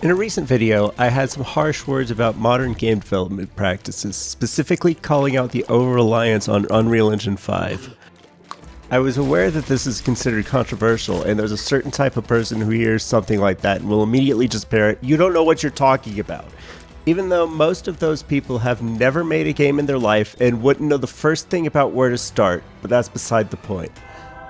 In a recent video, I had some harsh words about modern game development practices, specifically calling out the over-reliance on Unreal Engine 5. I was aware that this is considered controversial, and there's a certain type of person who hears something like that and will immediately just parrot, "You don't know what you're talking about." Even though most of those people have never made a game in their life and wouldn't know the first thing about where to start, but that's beside the point.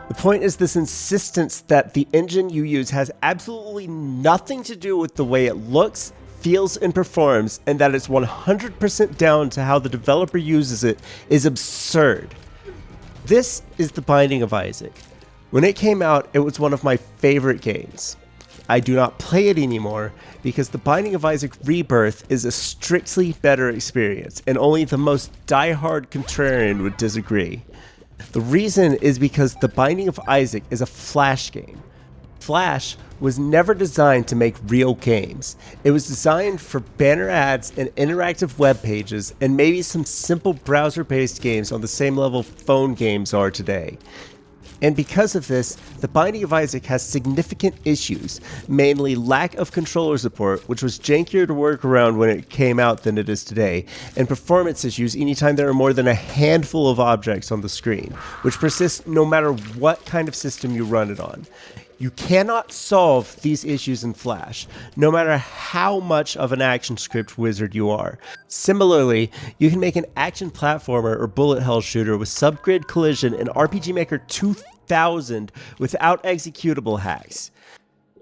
The point is this insistence that the engine you use has absolutely nothing to do with the way it looks, feels, and performs, and that it's 100% down to how the developer uses it is absurd. This is The Binding of Isaac. When it came out, it was one of my favorite games. I do not play it anymore because The Binding of Isaac Rebirth is a strictly better experience, and only the most die-hard contrarian would disagree. The reason is because The Binding of Isaac is a Flash game. Flash was never designed to make real games. It was designed for banner ads and interactive web pages and maybe some simple browser-based games on the same level phone games are today. And because of this, The Binding of Isaac has significant issues, mainly lack of controller support, which was jankier to work around when it came out than it is today, and performance issues anytime there are more than a handful of objects on the screen, which persists no matter what kind of system you run it on. You cannot solve these issues in Flash, no matter how much of an action script wizard you are. Similarly, you can make an action platformer or bullet hell shooter with Subgrid Collision and RPG Maker 2000 without executable hacks.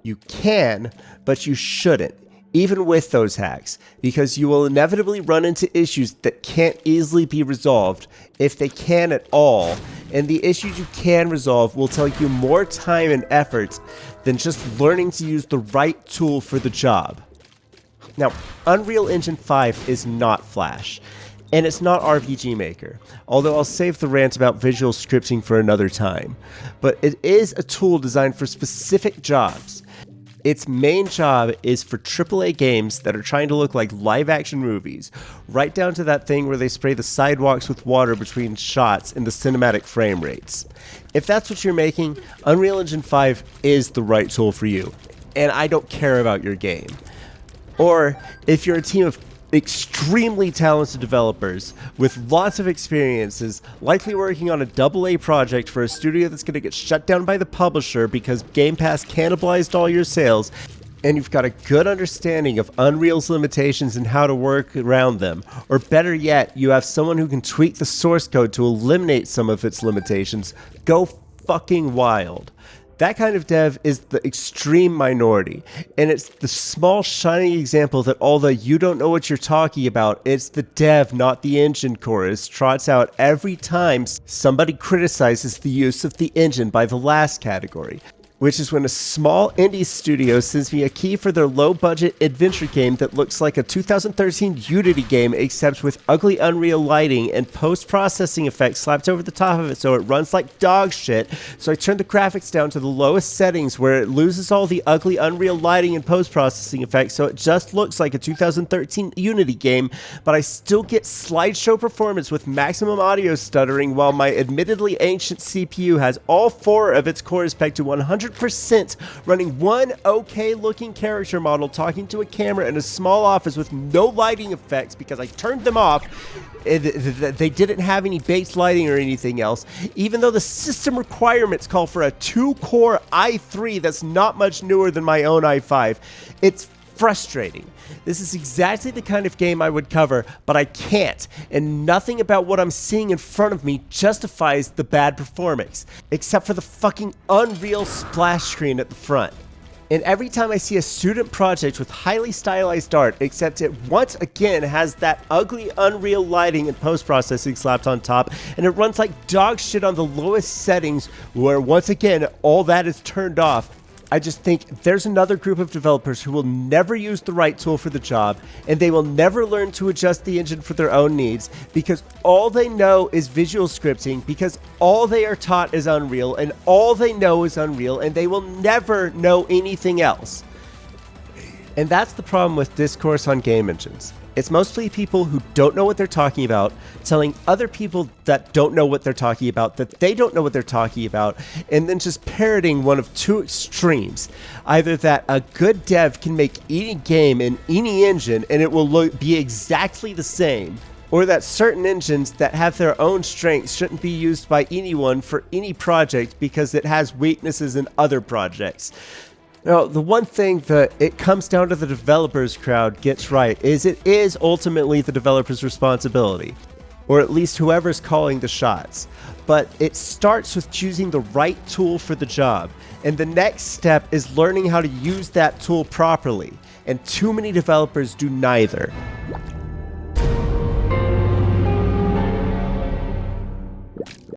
You can, but you shouldn't, even with those hacks, because you will inevitably run into issues that can't easily be resolved, if they can at all, and the issues you can resolve will take you more time and effort than just learning to use the right tool for the job. Now, Unreal Engine 5 is not Flash, and it's not RPG Maker, although I'll save the rant about visual scripting for another time, but it is a tool designed for specific jobs. Its main job is for AAA games that are trying to look like live-action movies, right down to that thing where they spray the sidewalks with water between shots and the cinematic frame rates. If that's what you're making, Unreal Engine 5 is the right tool for you, and I don't care about your game. Or, if you're a team of extremely talented developers with lots of experiences, likely working on a AA project for a studio that's going to get shut down by the publisher because Game Pass cannibalized all your sales, and you've got a good understanding of Unreal's limitations and how to work around them, or better yet, you have someone who can tweak the source code to eliminate some of its limitations, go fucking wild. That kind of dev is the extreme minority, and it's the small shining example that although you don't know what you're talking about, it's the dev, not the engine chorus, trots out every time somebody criticizes the use of the engine by the last category, which is when a small indie studio sends me a key for their low-budget adventure game that looks like a 2013 Unity game except with ugly Unreal lighting and post-processing effects slapped over the top of it so it runs like dog shit. So I turned the graphics down to the lowest settings where it loses all the ugly Unreal lighting and post-processing effects so it just looks like a 2013 Unity game, but I still get slideshow performance with maximum audio stuttering while my admittedly ancient CPU has all 4 of its cores pegged to 100% running one okay looking character model talking to a camera in a small office with no lighting effects because I turned them off. They didn't have any base lighting or anything else, even though the system requirements call for a 2-core i3 that's not much newer than my own i5. It's frustrating. This is exactly the kind of game I would cover, but I can't, and nothing about what I'm seeing in front of me justifies the bad performance, except for the fucking Unreal splash screen at the front. And every time I see a student project with highly stylized art, except it once again has that ugly Unreal lighting and post-processing slapped on top, and it runs like dog shit on the lowest settings, where once again all that is turned off, I just think there's another group of developers who will never use the right tool for the job, and they will never learn to adjust the engine for their own needs because all they know is visual scripting, because all they are taught is Unreal, and all they know is Unreal, and they will never know anything else. And that's the problem with discourse on game engines. It's mostly people who don't know what they're talking about, telling other people that don't know what they're talking about that they don't know what they're talking about, and then just parroting one of two extremes. Either that a good dev can make any game in any engine and it will be exactly the same, or that certain engines that have their own strengths shouldn't be used by anyone for any project because it has weaknesses in other projects. Now, the one thing that it comes down to the developers crowd gets right is it is ultimately the developer's responsibility, or at least whoever's calling the shots. But it starts with choosing the right tool for the job, and the next step is learning how to use that tool properly, and too many developers do neither.